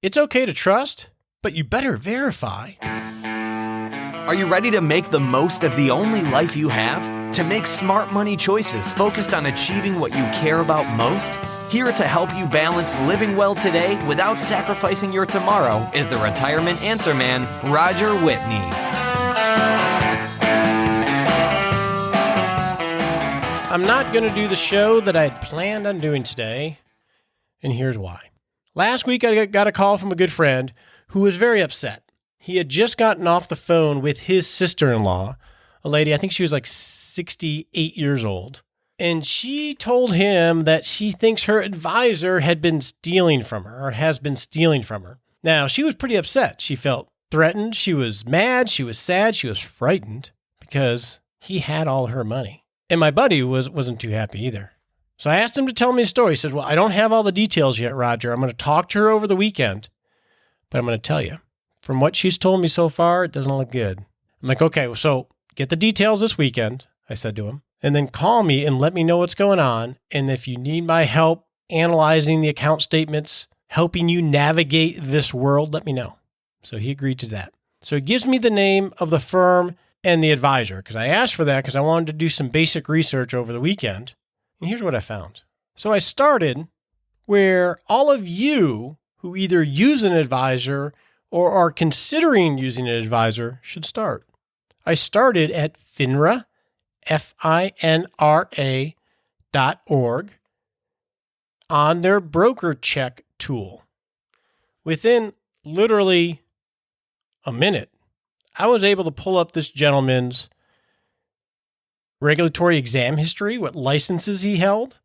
It's okay to trust, but you better verify. Are you ready to make the most of the only life you have? To make smart money choices focused on achieving what you care about most? Here to help you balance living well today without sacrificing your tomorrow is the retirement answer man, Roger Whitney. I'm not going to do the show that I had planned on doing today, and here's why. Last week, I got a call from a good friend who was very upset. He had just gotten off the phone with his sister-in-law, a lady, I think she was like 68 years old. And she told him that she thinks her advisor had been stealing from her or has been stealing from her. Now, she was pretty upset. She felt threatened. She was mad. She was sad. She was frightened because he had all her money. And my buddy wasn't too happy either. So I asked him to tell me a story. He says, well, I don't have all the details yet, Roger. I'm going to talk to her over the weekend, but I'm going to tell you. From what she's told me so far, it doesn't look good. I'm like, okay, so get the details this weekend, I said to him, and then call me and let me know what's going on. And if you need my help analyzing the account statements, helping you navigate this world, let me know. So he agreed to that. So he gives me the name of the firm and the advisor, because I asked for that because I wanted to do some basic research over the weekend. And here's what I found. So I started where all of you who either use an advisor or are considering using an advisor should start. I started at FINRA, FINRA.org, on their broker check tool. Within literally a minute, I was able to pull up this gentleman's regulatory exam history, what licenses he held,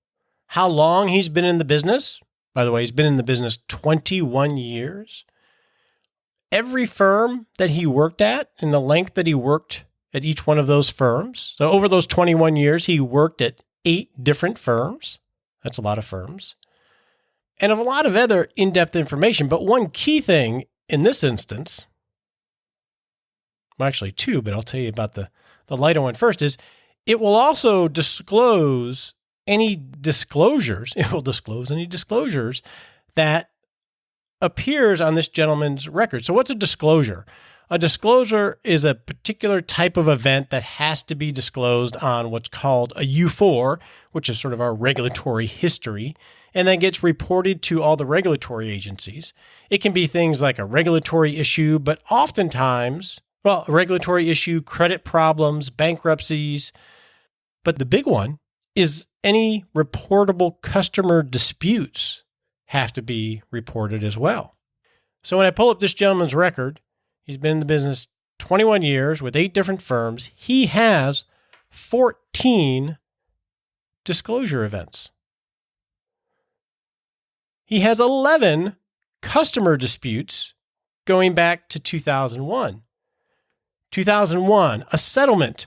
how long he's been in the business. By the way, he's been in the business 21 years. Every firm that he worked at and the length that he worked at each one of those firms. So over those 21 years, he worked at 8 different firms. That's a lot of firms. And of a lot of other in-depth information. But one key thing in this instance, well, actually 2, but I'll tell you about the lighter one first, is it will also disclose any disclosures. It will disclose any disclosures that appears on this gentleman's record. So what's a disclosure? A disclosure is a particular type of event that has to be disclosed on what's called a U4, which is sort of our regulatory history, and then gets reported to all the regulatory agencies. It can be things like a regulatory issue, but oftentimes, a regulatory issue, credit problems, bankruptcies. But the big one is any reportable customer disputes have to be reported as well. So when I pull up this gentleman's record, he's been in the business 21 years with 8 different firms. He has 14 disclosure events. He has 11 customer disputes going back to 2001. 2001, a settlement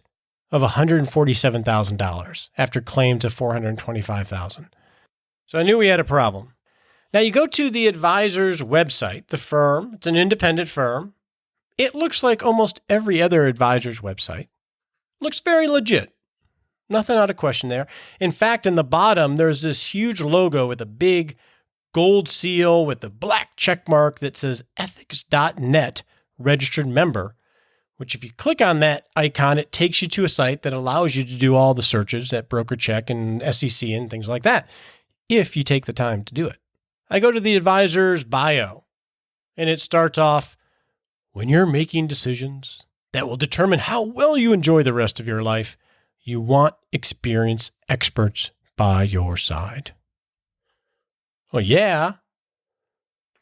of $147,000 after claims of $425,000. So I knew we had a problem. Now you go to the advisor's website, the firm, it's an independent firm. It looks like almost every other advisor's website. Looks very legit. Nothing out of question there. In fact, in the bottom, there's this huge logo with a big gold seal with a black check mark that says ethics.net registered member, which if you click on that icon, it takes you to a site that allows you to do all the searches at BrokerCheck and SEC and things like that, if you take the time to do it. I go to the advisor's bio, and it starts off, when you're making decisions that will determine how well you enjoy the rest of your life, you want experienced experts by your side. Well, yeah.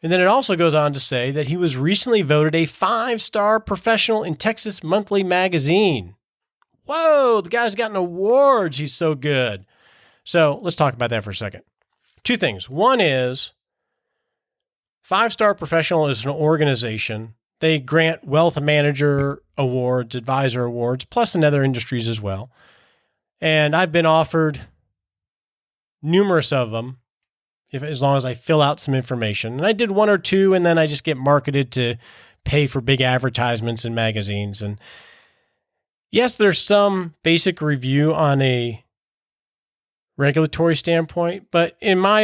And then it also goes on to say that he was recently voted a 5-star professional in Texas Monthly Magazine. Whoa, the guy's gotten awards. He's so good. So let's talk about that for a second. 2 things. One is 5-star professional is an organization. They grant wealth manager awards, advisor awards, plus in other industries as well. And I've been offered numerous of them, as long as I fill out some information. And I did 1 or 2, and then I just get marketed to pay for big advertisements in magazines. And yes, there's some basic review on a regulatory standpoint. But in my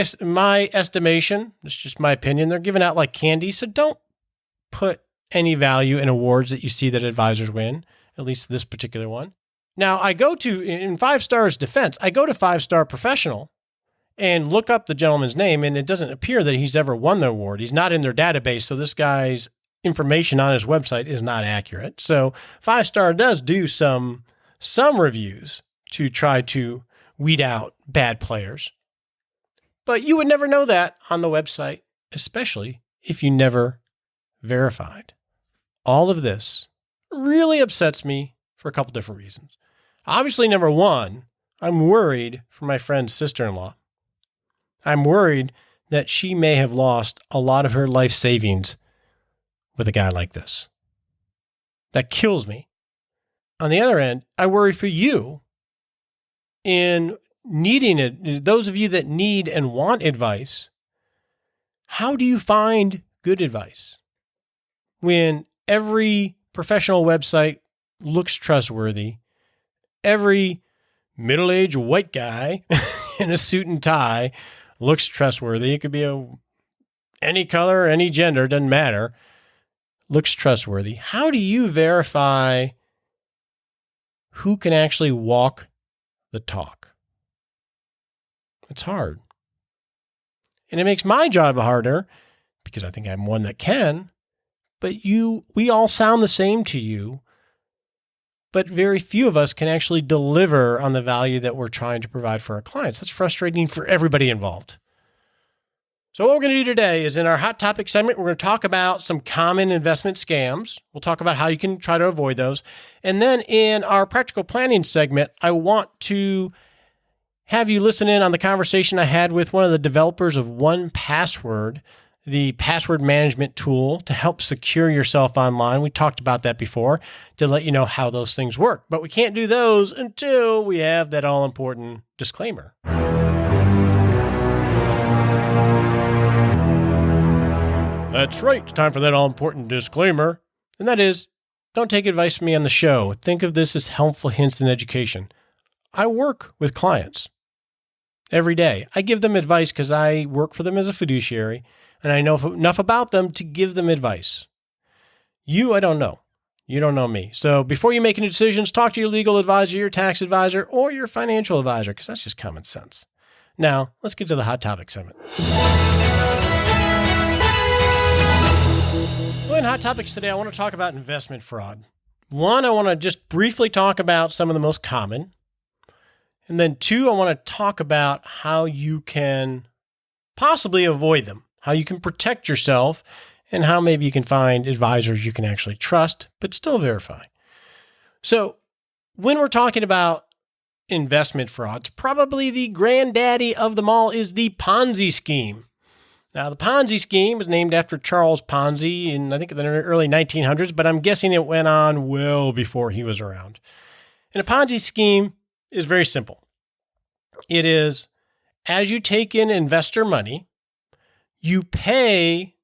estimation, it's just my opinion, they're giving out like candy. So don't put any value in awards that you see that advisors win, at least this particular one. Now, I go to, in 5-Star's defense, I go to 5-Star Professional and look up the gentleman's name, and it doesn't appear that he's ever won the award. He's not in their database, so this guy's information on his website is not accurate. So 5-Star does do some reviews to try to weed out bad players. But you would never know that on the website, especially if you never verified. All of this really upsets me for a couple different reasons. Obviously, number one, I'm worried for my friend's sister-in-law. I'm worried that she may have lost a lot of her life savings with a guy like this. That kills me. On the other end, I worry for you in needing it. Those of you that need and want advice, how do you find good advice when every professional website looks trustworthy? Every middle-aged white guy in a suit and tie looks trustworthy. It could be any color, any gender, doesn't matter. Looks trustworthy. How do you verify who can actually walk the talk? It's hard. And it makes my job harder because I think I'm one that can, but we all sound the same to you, but very few of us can actually deliver on the value that we're trying to provide for our clients. That's frustrating for everybody involved. So what we're going to do today is in our hot topic segment, we're going to talk about some common investment scams. We'll talk about how you can try to avoid those. And then in our practical planning segment, I want to have you listen in on the conversation I had with one of the developers of 1Password, the password management tool to help secure yourself online. We talked about that before to let you know how those things work. But we can't do those until we have that all-important disclaimer. That's right. It's time for that all-important disclaimer. And that is, don't take advice from me on the show. Think of this as helpful hints in education. I work with clients every day. I give them advice because I work for them as a fiduciary, and I know enough about them to give them advice. I don't know. You don't know me. So before you make any decisions, talk to your legal advisor, your tax advisor, or your financial advisor, because that's just common sense. Now, let's get to the hot topic segment. Well, in hot topics today, I want to talk about investment fraud. One, I want to just briefly talk about some of the most common. And then two, I want to talk about how you can possibly avoid them, how you can protect yourself, and how maybe you can find advisors you can actually trust, but still verify. So when we're talking about investment frauds, probably the granddaddy of them all is the Ponzi scheme. Now, the Ponzi scheme was named after Charles Ponzi in, I think, the early 1900s, but I'm guessing it went on well before he was around. And a Ponzi scheme is very simple. It is, as you take in investor money, you pay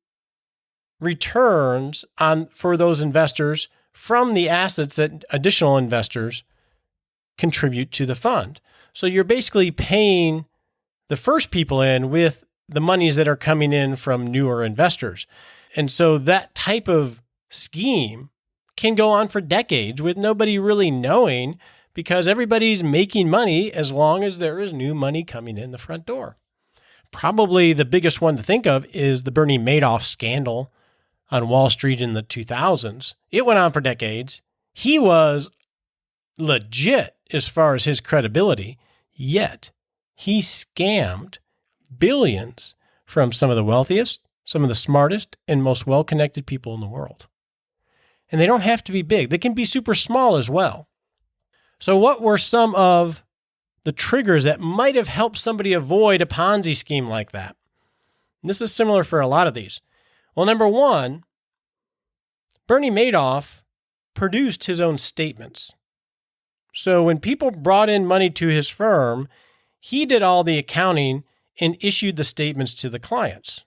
returns for those investors from the assets that additional investors contribute to the fund. So you're basically paying the first people in with the monies that are coming in from newer investors. And so that type of scheme can go on for decades with nobody really knowing, because everybody's making money as long as there is new money coming in the front door. Probably the biggest one to think of is the Bernie Madoff scandal on Wall Street in the 2000s. It went on for decades. He was legit as far as his credibility, yet he scammed billions from some of the wealthiest, some of the smartest, and most well-connected people in the world. And they don't have to be big. They can be super small as well. So what were some of the triggers that might have helped somebody avoid a Ponzi scheme like that? And this is similar for a lot of these. Well, number one, Bernie Madoff produced his own statements. So when people brought in money to his firm, he did all the accounting and issued the statements to the clients.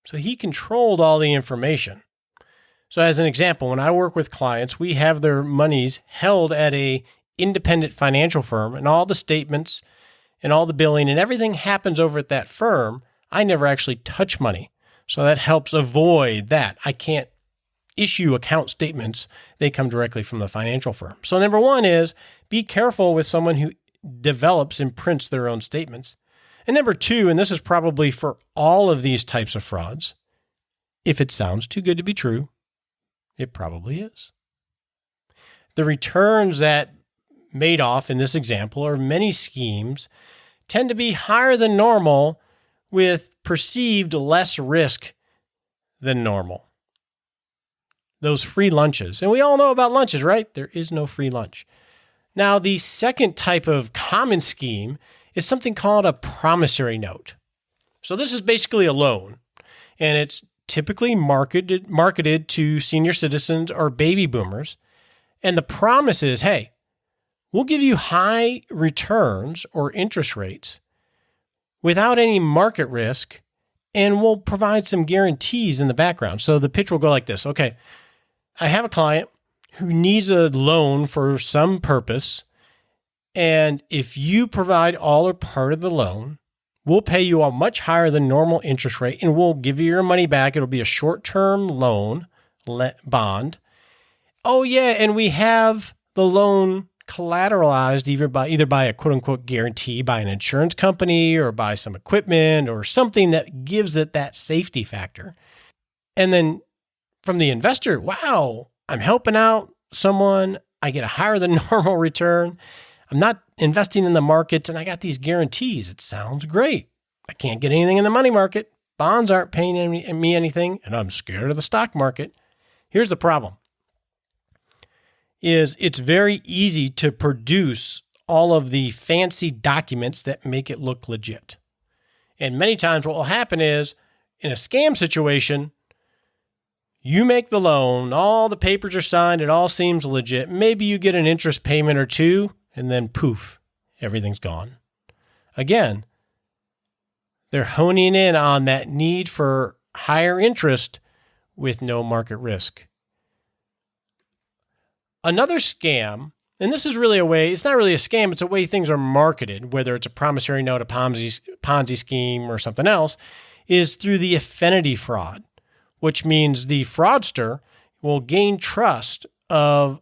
So he controlled all the information. So as an example, when I work with clients, we have their monies held at a independent financial firm, and all the statements and all the billing and everything happens over at that firm, I never actually touch money. So that helps avoid that. I can't issue account statements. They come directly from the financial firm. So number one is be careful with someone who develops and prints their own statements. And number two, and this is probably for all of these types of frauds, if it sounds too good to be true, it probably is. The returns that Madoff in this example, or many schemes, tend to be higher than normal with perceived less risk than normal. Those free lunches. And we all know about lunches, right? There is no free lunch. Now, the second type of common scheme is something called a promissory note. So this is basically a loan, and it's typically marketed to senior citizens or baby boomers. And the promise is, hey, we'll give you high returns or interest rates without any market risk, and we'll provide some guarantees in the background. So the pitch will go like this. Okay, I have a client who needs a loan for some purpose, and if you provide all or part of the loan, we'll pay you a much higher than normal interest rate, and we'll give you your money back. It'll be a short-term loan bond. Oh yeah, and we have the loan collateralized either by a quote-unquote guarantee by an insurance company or by some equipment or something that gives it that safety factor. And then from the investor, wow, I'm helping out someone. I get a higher than normal return. I'm not investing in the markets, and I got these guarantees. It sounds great. I can't get anything in the money market. Bonds aren't paying me anything, and I'm scared of the stock market. Here's the problem. It's very easy to produce all of the fancy documents that make it look legit. And many times what will happen is, in a scam situation, you make the loan, all the papers are signed, it all seems legit. Maybe you get an interest payment or two, and then poof, everything's gone. Again, they're honing in on that need for higher interest with no market risk. Another scam, and this is really a way, it's not really a scam, it's a way things are marketed, whether it's a promissory note, a Ponzi scheme, or something else, is through the affinity fraud, which means the fraudster will gain trust of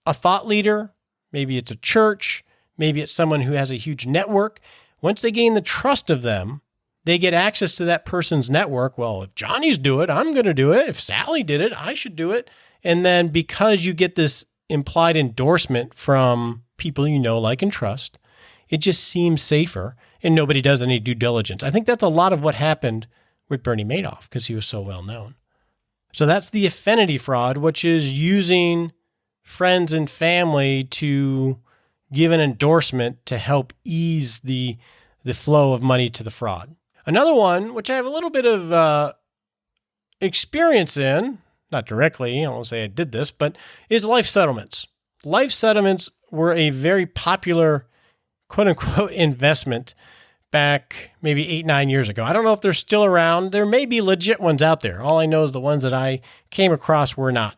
a thought leader. Maybe it's a church, maybe it's someone who has a huge network. Once they gain the trust of them, they get access to that person's network. Well, if Johnny's do it, I'm going to do it. If Sally did it, I should do it. And then because you get this implied endorsement from people you know, like, and trust, it just seems safer and nobody does any due diligence. I think that's a lot of what happened with Bernie Madoff because he was so well known. So that's the affinity fraud, which is using friends and family to give an endorsement to help ease the flow of money to the fraud. Another one, which I have a little bit of experience in, not directly, I won't say I did this, but is life settlements. Life settlements were a very popular, quote unquote, investment back maybe 8-9 years ago. I don't know if they're still around. There may be legit ones out there. All I know is the ones that I came across were not.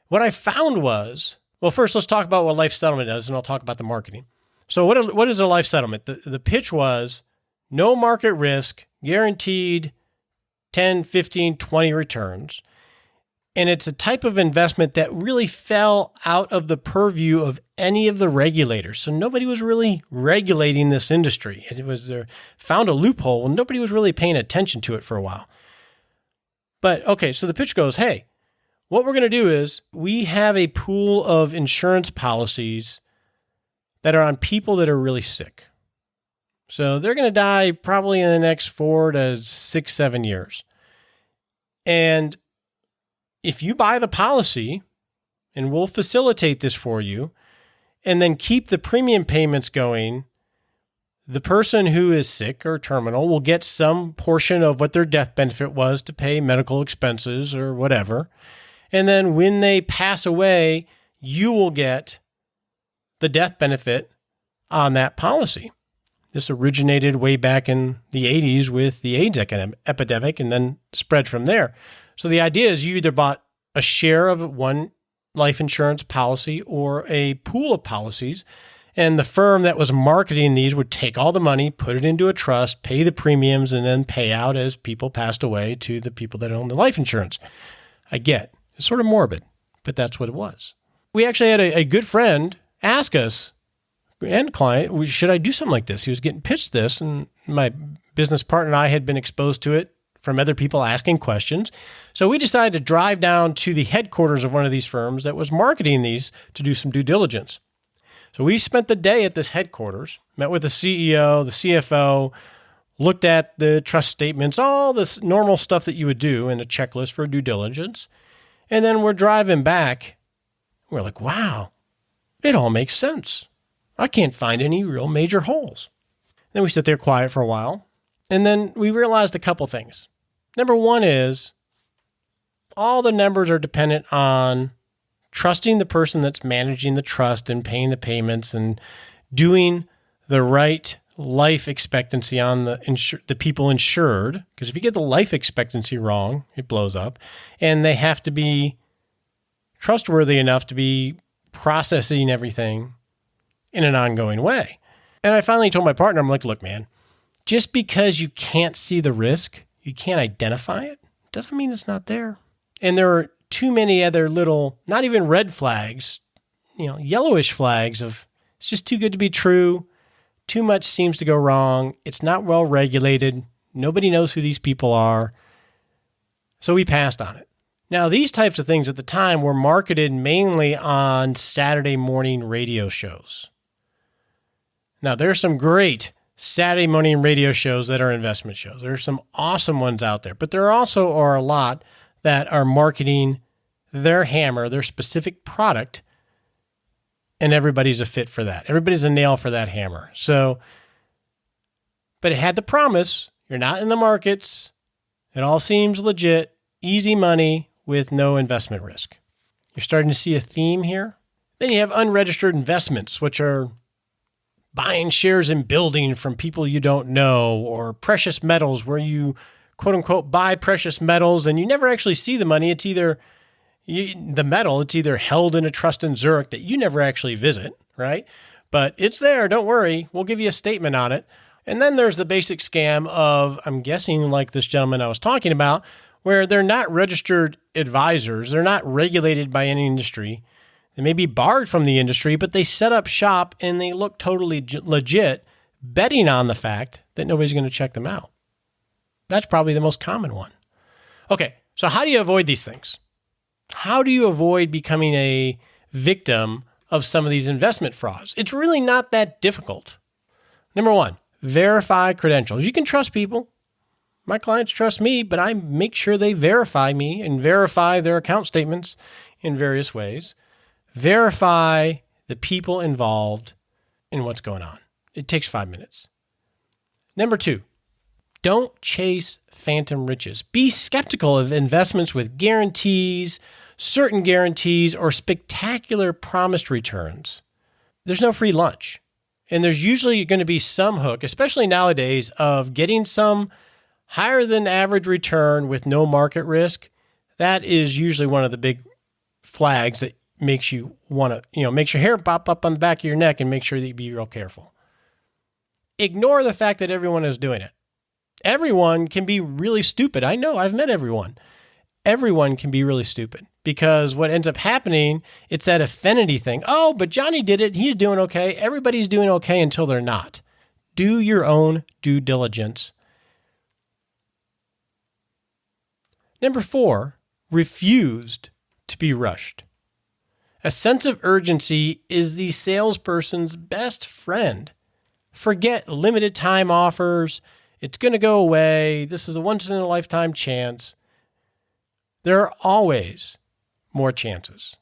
What I found was, well, first let's talk about what life settlement is, and I'll talk about the marketing. So what is a life settlement? The pitch was no market risk, guaranteed 10, 15, 20 returns. And it's a type of investment that really fell out of the purview of any of the regulators. So nobody was really regulating this industry. It was found a loophole and nobody was really paying attention to it for a while. But okay, so the pitch goes, hey, what we're going to do is we have a pool of insurance policies that are on people that are really sick. So they're going to die probably in the next 4 to 6, 7 years. And if you buy the policy, and we'll facilitate this for you, and then keep the premium payments going, the person who is sick or terminal will get some portion of what their death benefit was to pay medical expenses or whatever. And then when they pass away, you will get the death benefit on that policy. This originated way back in the 80s with the AIDS epidemic and then spread from there. So the idea is you either bought a share of one life insurance policy or a pool of policies, And the firm that was marketing these would take all the money, put it into a trust, pay the premiums, and then pay out as people passed away to the people that own the life insurance. I get it's sort of morbid, but that's what it was. We actually had a good friend ask us, and client, should I do something like this? He was getting pitched this, and my business partner and I had been exposed to it from other people asking questions. So we decided to drive down to the headquarters of one of these firms that was marketing these to do some due diligence. So we spent the day at this headquarters, met with the CEO, the CFO, looked at the trust statements, all this normal stuff that you would do in a checklist for due diligence. And then we're driving back. We're like, wow, it all makes sense. I can't find any real major holes. Then we sit there quiet for a while. And then we realized a couple things. Number one is all the numbers are dependent on trusting the person that's managing the trust and paying the payments and doing the right life expectancy on the people insured. Because if you get the life expectancy wrong, it blows up. And they have to be trustworthy enough to be processing everything in an ongoing way. And I finally told my partner, I'm like, look, man, just because you can't see the risk, you can't identify it, doesn't mean it's not there. And there are too many other little, not even red flags, yellowish flags of it's just too good to be true. Too much seems to go wrong. It's not well regulated. Nobody knows who these people are. So we passed on it. Now, these types of things at the time were marketed mainly on Saturday morning radio shows. Now, there's some great Saturday morning radio shows that are investment shows. There's some awesome ones out there, but there also are a lot that are marketing their hammer, their specific product, and everybody's a fit for that. Everybody's a nail for that hammer. So, but it had the promise, you're not in the markets, it all seems legit, easy money with no investment risk. You're starting to see a theme here. Then you have unregistered investments, which are buying shares in building from people you don't know, or precious metals where you, quote unquote, buy precious metals and you never actually see the money. It's either the metal, it's either held in a trust in Zurich that you never actually visit, right? But it's there. Don't worry. We'll give you a statement on it. And then there's the basic scam of, I'm guessing like this gentleman I was talking about, where they're not registered advisors. They're not regulated by any industry. They may be barred from the industry, but they set up shop and they look totally legit, betting on the fact that nobody's going to check them out. That's probably the most common one. Okay, so how do you avoid these things? How do you avoid becoming a victim of some of these investment frauds? It's really not that difficult. Number one, verify credentials. You can trust people. My clients trust me, but I make sure they verify me and verify their account statements in various ways. Verify the people involved in what's going on. It takes 5 minutes. Number two, don't chase phantom riches. Be skeptical of investments with guarantees, certain guarantees, or spectacular promised returns. There's no free lunch. And there's usually going to be some hook, especially nowadays, of getting some higher than average return with no market risk. That is usually one of the big flags that makes you want to, makes your hair pop up on the back of your neck and make sure that you be real careful. Ignore the fact that everyone is doing it. Everyone can be really stupid. I know, I've met everyone. Everyone can be really stupid because what ends up happening, it's that affinity thing. Oh, but Johnny did it. He's doing okay. Everybody's doing okay until they're not. Do your own due diligence. Number four, refused to be rushed. A sense of urgency is the salesperson's best friend. Forget limited time offers. It's going to go away. This is a once-in-a-lifetime chance. There are always more chances.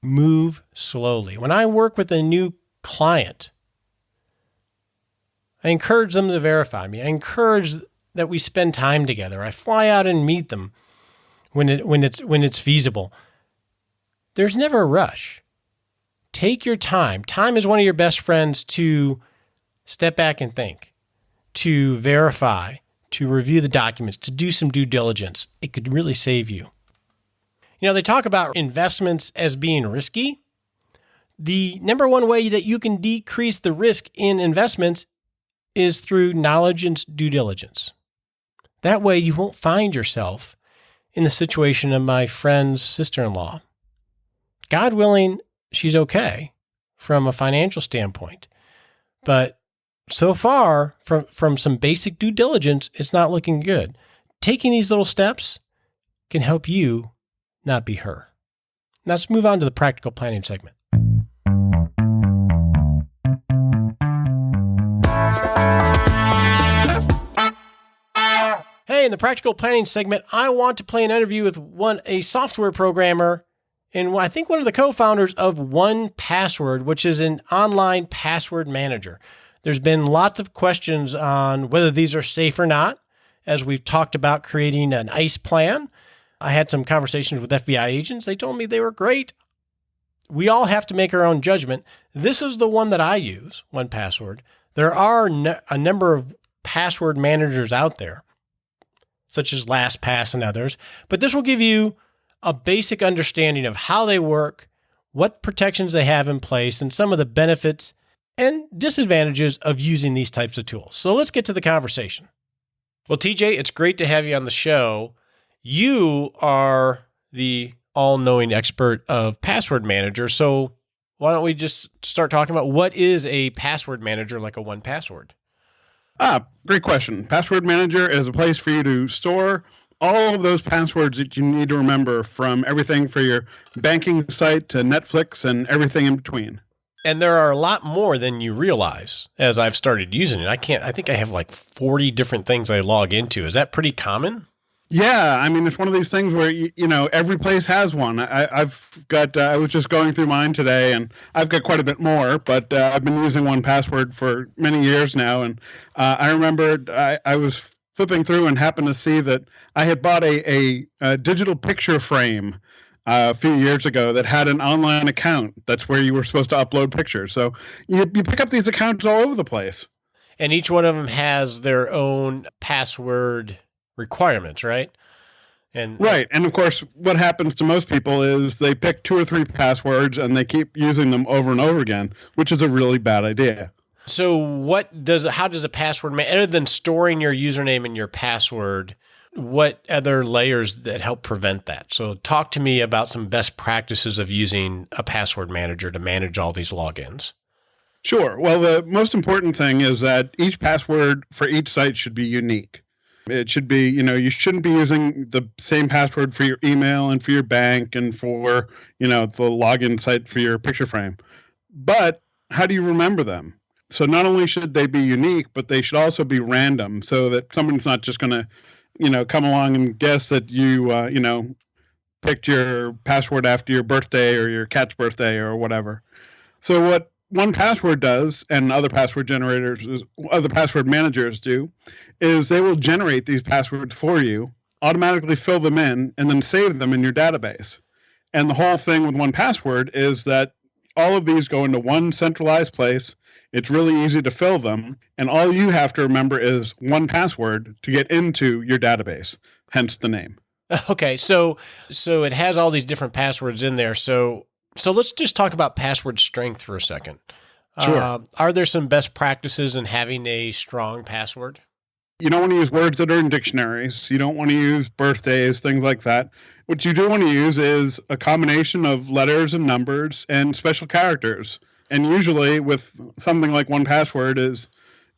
Move slowly. When I work with a new client, I encourage them to verify me. I encourage that we spend time together. I fly out and meet them when it's feasible. There's never a rush. Take your time. Time is one of your best friends to step back and think, to verify, to review the documents, to do some due diligence. It could really save you. They talk about investments as being risky. The number one way that you can decrease the risk in investments is through knowledge and due diligence. That way you won't find yourself in the situation of my friend's sister-in-law. God willing, she's okay from a financial standpoint. But so far, from some basic due diligence, it's not looking good. Taking these little steps can help you not be her. Now let's move on to the practical planning segment. Hey, in the practical planning segment, I want to play an interview with a software programmer and I think one of the co-founders of 1Password, which is an online password manager. There's been lots of questions on whether these are safe or not, as we've talked about creating an ICE plan. I had some conversations with FBI agents. They told me they were great. We all have to make our own judgment. This is the one that I use, 1Password. There are a number of password managers out there, such as LastPass and others, but this will give you a basic understanding of how they work, what protections they have in place, and some of the benefits and disadvantages of using these types of tools. So let's get to the conversation. Well, TJ, it's great to have you on the show. You are the all-knowing expert of password manager. So why don't we just start talking about what is a password manager like a 1Password? Great question. Password Manager is a place for you to store all of those passwords that you need to remember, from everything for your banking site to Netflix and everything in between. And there are a lot more than you realize as I've started using it. I think I have like 40 different things I log into. Is that pretty common? Yeah, I mean, it's one of these things where, every place has one. I was just going through mine today, and I've got quite a bit more, but I've been using 1Password for many years now. And I remember I was flipping through and happened to see that I had bought a digital picture frame a few years ago that had an online account. That's where you were supposed to upload pictures. So you pick up these accounts all over the place. And each one of them has their own password requirements, right? Right. And of course, what happens to most people is they pick 2 or 3 passwords and they keep using them over and over again, which is a really bad idea. So how does a password, other than storing your username and your password, what other layers that help prevent that? So talk to me about some best practices of using a password manager to manage all these logins. Sure. Well, the most important thing is that each password for each site should be unique. It should be, you shouldn't be using the same password for your email and for your bank and for, the login site for your picture frame. But how do you remember them? So not only should they be unique, but they should also be random, so that someone's not just going to, come along and guess that you, picked your password after your birthday or your cat's birthday or whatever. So what 1Password does, and other password managers do, is they will generate these passwords for you, automatically fill them in, and then save them in your database. And the whole thing with 1Password is that all of these go into one centralized place. It's really easy to fill them, and all you have to remember is 1Password to get into your database, hence the name. Okay, so it has all these different passwords in there. So let's just talk about password strength for a second. Sure. Are there some best practices in having a strong password? You don't want to use words that are in dictionaries. You don't want to use birthdays, things like that. What you do want to use is a combination of letters and numbers and special characters. And usually with something like 1Password is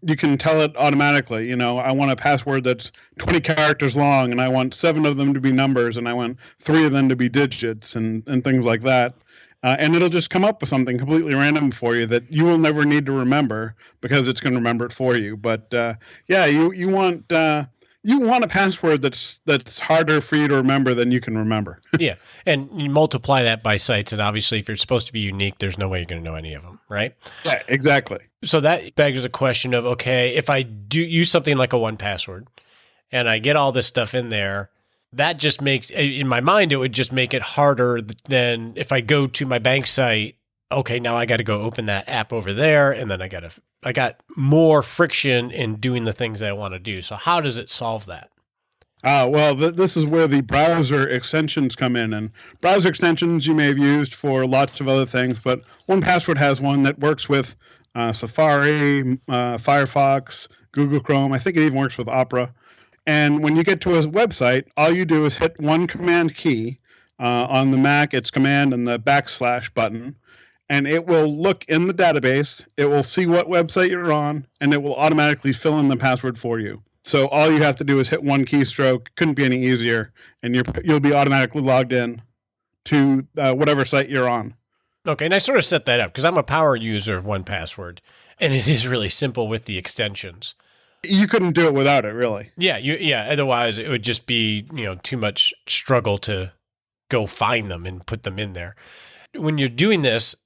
you can tell it automatically, I want a password that's 20 characters long, and I want 7 of them to be numbers, and I want 3 of them to be digits and things like that. And it'll just come up with something completely random for you that you will never need to remember because it's going to remember it for you. But you want a password that's harder for you to remember than you can remember. Yeah, and you multiply that by sites, and obviously, if you're supposed to be unique, there's no way you're going to know any of them, right? Right, exactly. So that begs the question of, okay, if I do use something like a 1Password, and I get all this stuff in there, that just makes, in my mind, it would just make it harder than if I go to my bank site. Okay, now I got to go open that app over there, and then I got more friction in doing the things that I want to do. So how does it solve that? Well, this is where the browser extensions come in. And browser extensions you may have used for lots of other things, but 1Password has one that works with Safari, Firefox, Google Chrome. I think it even works with Opera. And when you get to a website, all you do is hit one command key. On the Mac, it's command and the / button. And it will look in the database. It will see what website you're on, and it will automatically fill in the password for you. So all you have to do is hit one keystroke. Couldn't be any easier, and you'll be automatically logged in to whatever site you're on. Okay, and I sort of set that up because I'm a power user of 1Password, and it is really simple with the extensions. You couldn't do it without it, really. Yeah, otherwise it would just be, too much struggle to go find them and put them in there. When you're doing this,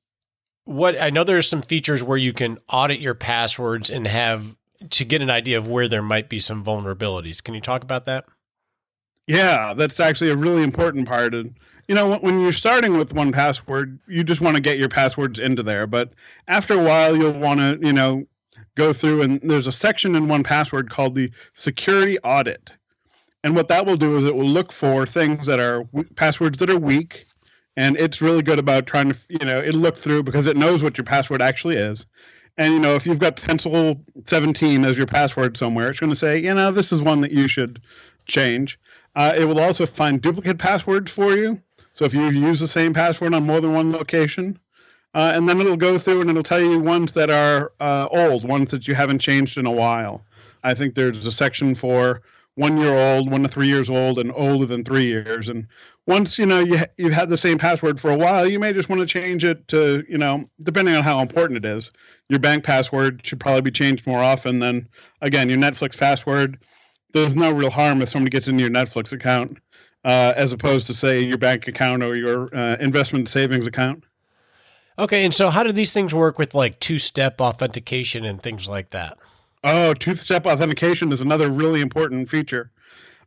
I know there's some features where you can audit your passwords and have to get an idea of where there might be some vulnerabilities. Can you talk about that? Yeah, that's actually a really important part. And when you're starting with 1Password, you just want to get your passwords into there. But after a while, you'll want to, go through, and there's a section in 1Password called the security audit. And what that will do is it will look for things that are passwords that are weak. And it's really good about trying to, it'll look through because it knows what your password actually is. And, if you've got pencil 17 as your password somewhere, it's going to say, this is one that you should change. It will also find duplicate passwords for you. So if you use the same password on more than one location, and then it'll go through and it'll tell you ones that are old, ones that you haven't changed in a while. I think there's a section for 1 year old, 1 to 3 years old, and older than 3 years. And once, you've had the same password for a while, you may just want to change it to, depending on how important it is. Your bank password should probably be changed more often than, again, your Netflix password. There's no real harm if somebody gets into your Netflix account, as opposed to, say, your bank account or your investment savings account. Okay, and so how do these things work with like two-step authentication and things like that? Oh, two-step authentication is another really important feature.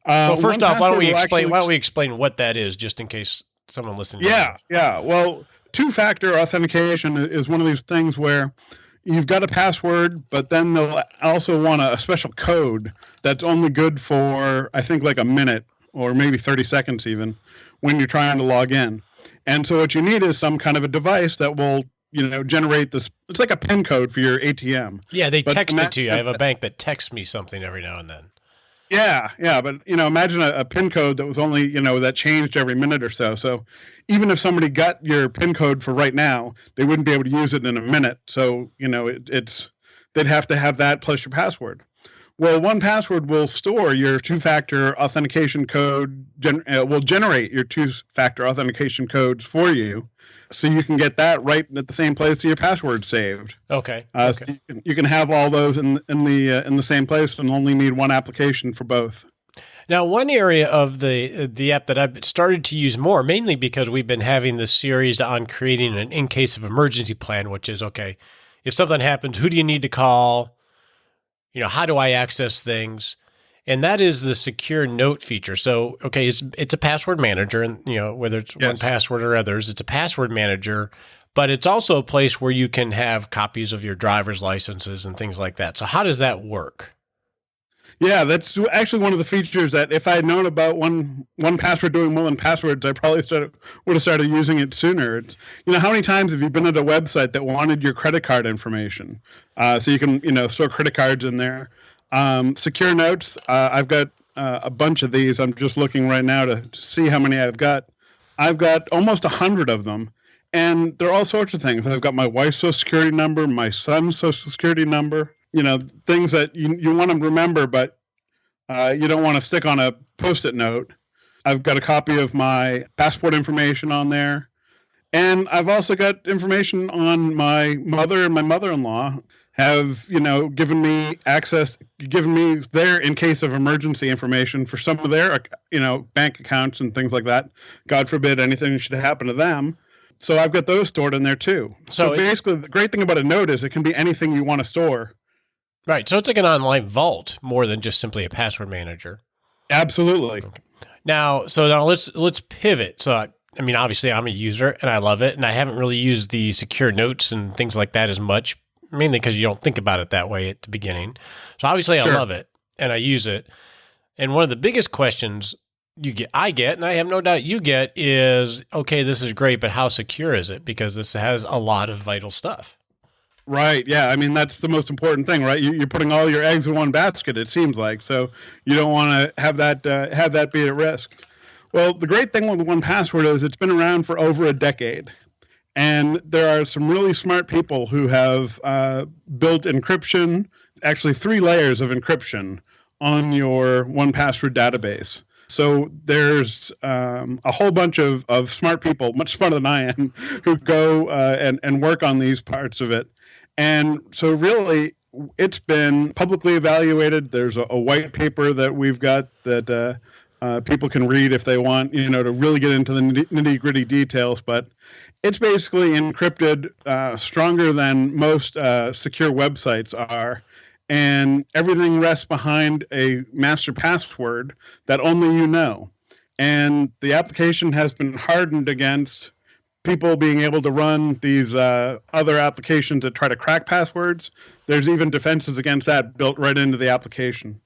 Well, first off, why don't we explain what that is, just in case someone listening? Yeah. Well, two-factor authentication is one of these things where you've got a password, but then they'll also want a special code that's only good for, I think, like a minute or maybe 30 seconds even when you're trying to log in. And so what you need is some kind of a device that will, generate this. It's like a PIN code for your ATM. Yeah, they text it to you. I have a bank that texts me something every now and then. Yeah, but imagine a PIN code that was only that changed every minute or so. So even if somebody got your PIN code for right now, they wouldn't be able to use it in a minute. So they'd have to have that plus your password. Well, 1Password will store your two-factor authentication code. Will generate your two-factor authentication codes for you, so you can get that right at the same place that your password's saved. Okay. So you can have all those in the same place and only need one application for both. Now, one area of the app that I've started to use more, mainly because we've been having this series on creating an in case of emergency plan, which is, okay, if something happens, who do you need to call? How do I access things? And that is the secure note feature. So, okay, it's a password manager, and whether it's 1Password or others, it's a password manager, but it's also a place where you can have copies of your driver's licenses and things like that. So how does that work? Yeah, that's actually one of the features that if I had known about 1Password doing well in passwords, I probably would have started using it sooner. It's, how many times have you been at a website that wanted your credit card information? So you can, store credit cards in there. Secure notes. I've got a bunch of these. I'm just looking right now to see how many I've got. I've got almost 100 of them. And they're all sorts of things. I've got my wife's social security number, my son's social security number, things that you want to remember, but you don't want to stick on a Post-it note. I've got a copy of my passport information on there. And I've also got information on my mother and my mother-in-law have, given me their in case of emergency information for some of their, bank accounts and things like that. God forbid anything should happen to them. So I've got those stored in there too. So basically, the great thing about a note is it can be anything you want to store. Right. So it's like an online vault more than just simply a password manager. Absolutely. Okay. Now let's pivot. So, obviously I'm a user and I love it. And I haven't really used the secure notes and things like that as much, mainly because you don't think about it that way at the beginning. So obviously I love it and I use it. And one of the biggest questions I get, and I have no doubt you get, is, okay, this is great, but how secure is it? Because this has a lot of vital stuff. Right. Yeah. I mean, that's the most important thing, right? You're putting all your eggs in one basket, it seems like. So you don't want to have that be at risk. Well, the great thing with 1Password is it's been around for over a decade. And there are some really smart people who have built encryption, actually 3 layers of encryption on your 1Password database. So there's a whole bunch of smart people, much smarter than I am, who go and work on these parts of it. And so really, it's been publicly evaluated. There's a white paper that we've got that people can read if they want, to really get into the nitty-gritty details. But it's basically encrypted stronger than most secure websites are. And everything rests behind a master password that only you know. And the application has been hardened against people being able to run these other applications that try to crack passwords. There's even defenses against that built right into the application.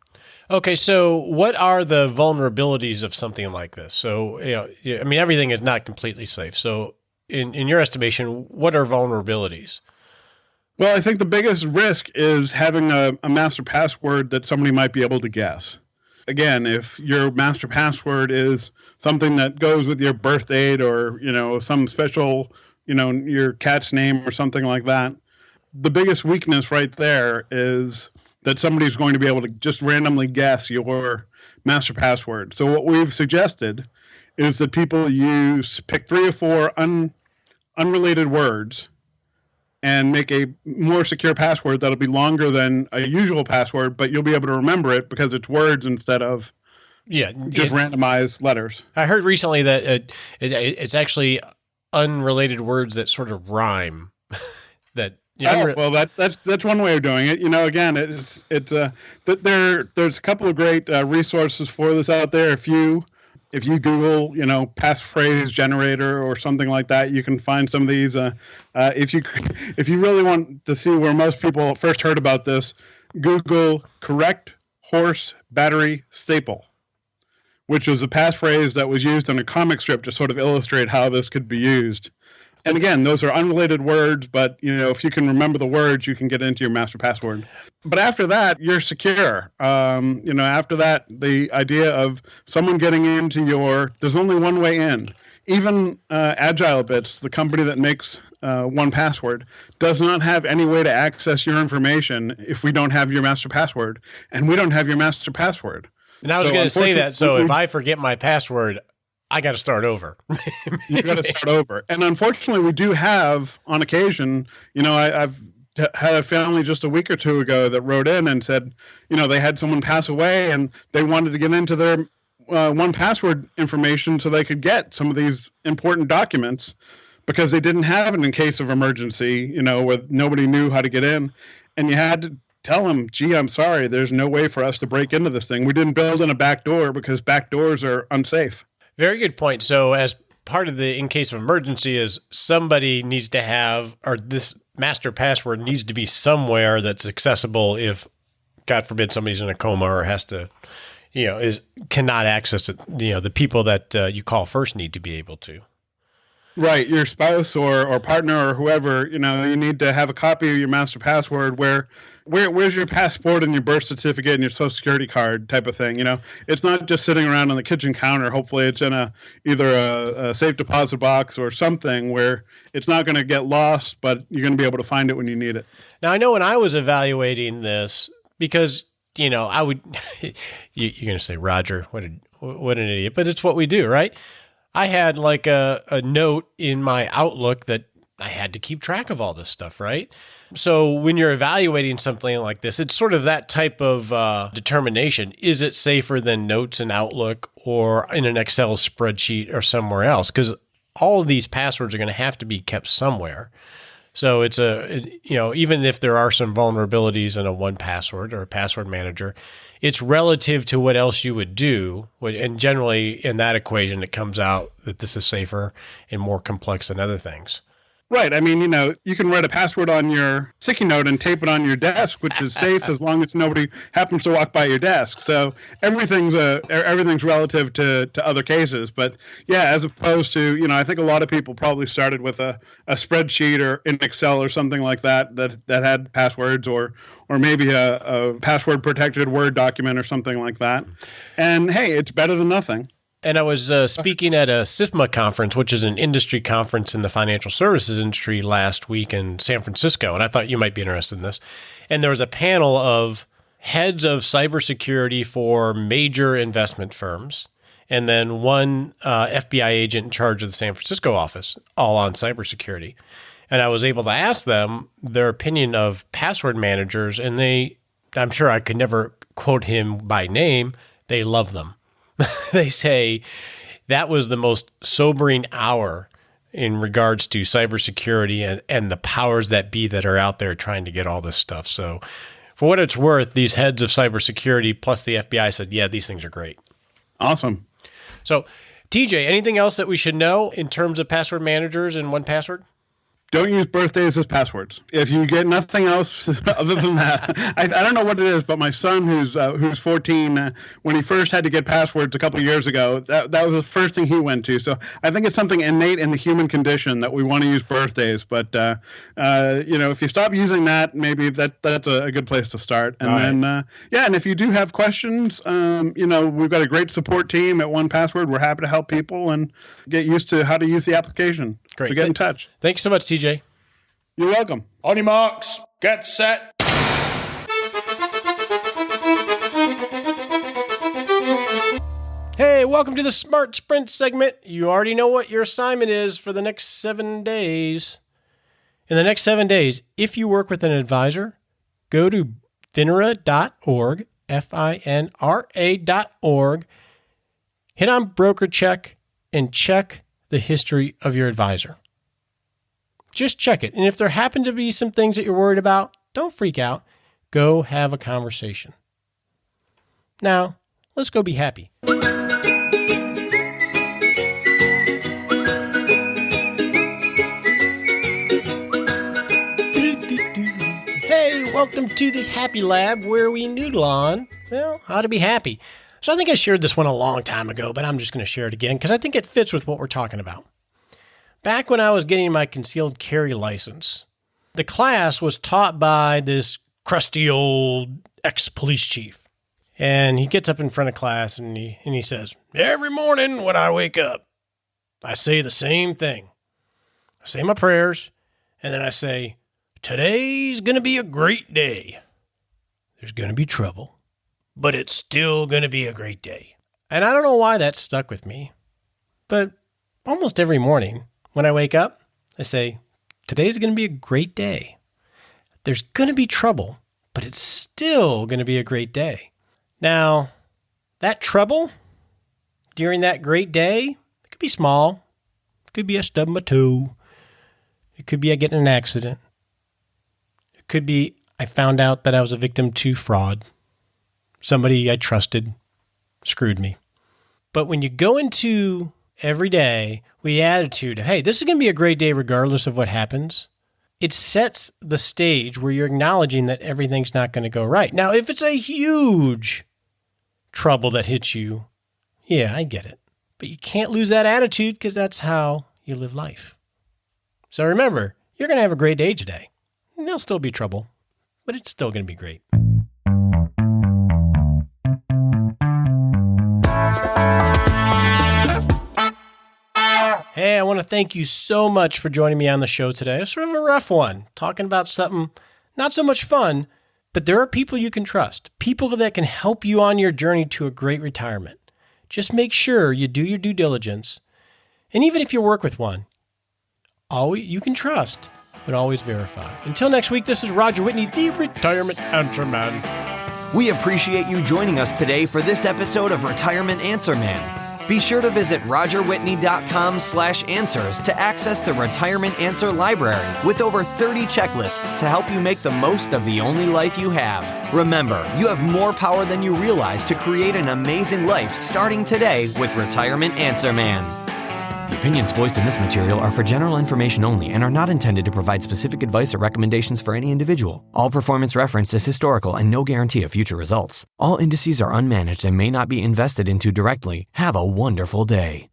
Okay, so what are the vulnerabilities of something like this? So, I mean, everything is not completely safe. So in your estimation, what are vulnerabilities? Well, I think the biggest risk is having a master password that somebody might be able to guess. Again, if your master password is something that goes with your birth date or, some special, your cat's name or something like that, the biggest weakness right there is that somebody's going to be able to just randomly guess your master password. So what we've suggested is that people pick 3 or 4 unrelated words and make a more secure password that'll be longer than a usual password, but you'll be able to remember it because it's words instead of just randomized letters. I heard recently that it's actually unrelated words that sort of rhyme. That's one way of doing it. Again, there's a couple of great resources for this out there. If you Google, passphrase generator or something like that, you can find some of these. If you really want to see where most people first heard about this, Google correct horse battery staple, which was a passphrase that was used in a comic strip to sort of illustrate how this could be used. And again, those are unrelated words, but if you can remember the words, you can get into your master password. But after that, you're secure. After that, the idea of someone getting into there's only one way in. Even Agile Bits, the company that makes 1Password, does not have any way to access your information if we don't have your master password, and we don't have your master password. And I was going to say that. So if I forget my password, I got to start over. You got to start over. And unfortunately, we do have, on occasion, I've had a family just a week or 2 ago that wrote in and said, they had someone pass away and they wanted to get into their 1Password information so they could get some of these important documents because they didn't have it in case of emergency, where nobody knew how to get in. And you had to tell them, gee, I'm sorry, there's no way for us to break into this thing. We didn't build in a back door because back doors are unsafe. Very good point. So as part of the in case of emergency is somebody needs to have, or this master password needs to be somewhere that's accessible if, God forbid, somebody's in a coma or has to, cannot access it. The people that you call first need to be able to. Right. Your spouse or partner or whoever, you need to have a copy of your master password where's your passport and your birth certificate and your social security card type of thing. It's not just sitting around on the kitchen counter. Hopefully it's in either a safe deposit box or something where it's not going to get lost, but you're going to be able to find it when you need it. Now, I know when I was evaluating this, because, I would, you're going to say, Roger, what an idiot, but it's what we do, right? I had like a note in my Outlook that I had to keep track of all this stuff, right? So when you're evaluating something like this, it's sort of that type of determination. Is it safer than notes in Outlook or in an Excel spreadsheet or somewhere else? Because all of these passwords are going to have to be kept somewhere. So it's even if there are some vulnerabilities in a 1Password or a password manager, it's relative to what else you would do. And generally in that equation, it comes out that this is safer and more complex than other things. Right. I mean, you can write a password on your sticky note and tape it on your desk, which is safe as long as nobody happens to walk by your desk. So everything's relative to other cases. But yeah, as opposed to, I think a lot of people probably started with a spreadsheet or in Excel or something like that had passwords or maybe a password protected Word document or something like that. And hey, it's better than nothing. And I was speaking at a SIFMA conference, which is an industry conference in the financial services industry, last week in San Francisco. And I thought you might be interested in this. And there was a panel of heads of cybersecurity for major investment firms, and then one FBI agent in charge of the San Francisco office, all on cybersecurity. And I was able to ask them their opinion of password managers, and I'm sure I could never quote him by name, they love them. They say that was the most sobering hour in regards to cybersecurity and the powers that be that are out there trying to get all this stuff. So for what it's worth, these heads of cybersecurity plus the FBI said, yeah, these things are great. Awesome. So TJ, anything else that we should know in terms of password managers and 1Password? Don't use birthdays as passwords. If you get nothing else other than that, I don't know what it is, but my son, who's 14, when he first had to get passwords a couple of years ago, that was the first thing he went to. So I think it's something innate in the human condition that we want to use birthdays. But if you stop using that, maybe that's a good place to start. And then and if you do have questions, we've got a great support team at 1Password. We're happy to help people and get used to how to use the application. Great. So get in touch. Thanks so much, TJ. You're welcome. On your marks, get set. Hey, welcome to the Smart Sprint segment. You already know what your assignment is for the next 7 days. In the next 7 days, if you work with an advisor, go to finra.org, FINRA.org, hit on broker check, and check the history of your advisor. Just check it. And if there happen to be some things that you're worried about, don't freak out. Go have a conversation. Now, let's go be happy. Hey, welcome to the Happy Lab, where we noodle on, how to be happy. So I think I shared this one a long time ago, but I'm just going to share it again because I think it fits with what we're talking about. Back when I was getting my concealed carry license, the class was taught by this crusty old ex-police chief. And he gets up in front of class and he says, every morning when I wake up, I say the same thing. I say my prayers, and then I say, today's going to be a great day. There's going to be trouble, but it's still going to be a great day. And I don't know why that stuck with me, but almost every morning when I wake up, I say, today's going to be a great day. There's going to be trouble, but it's still going to be a great day. Now, that trouble during that great day, it could be small. It could be I stubbed my toe. It could be I get in an accident. It could be I found out that I was a victim to fraud. Somebody I trusted screwed me. But when you go into every day with the attitude, hey, this is going to be a great day regardless of what happens, it sets the stage where you're acknowledging that everything's not going to go right. Now, if it's a huge trouble that hits you, yeah, I get it. But you can't lose that attitude because that's how you live life. So remember, you're going to have a great day today. And there'll still be trouble, but it's still going to be great. Hey, I want to thank you so much for joining me on the show today. It's sort of a rough one, talking about something not so much fun, but there are people you can trust, people that can help you on your journey to a great retirement. Just make sure you do your due diligence. And even if you work with one, you can trust, but always verify. Until next week, this is Roger Whitney, the Retirement Answer Man. We appreciate you joining us today for this episode of Retirement Answer Man. Be sure to visit rogerwhitney.com/answers to access the Retirement Answer Library with over 30 checklists to help you make the most of the only life you have. Remember, you have more power than you realize to create an amazing life starting today with Retirement Answer Man. The opinions voiced in this material are for general information only and are not intended to provide specific advice or recommendations for any individual. All performance referenced is historical and no guarantee of future results. All indices are unmanaged and may not be invested into directly. Have a wonderful day.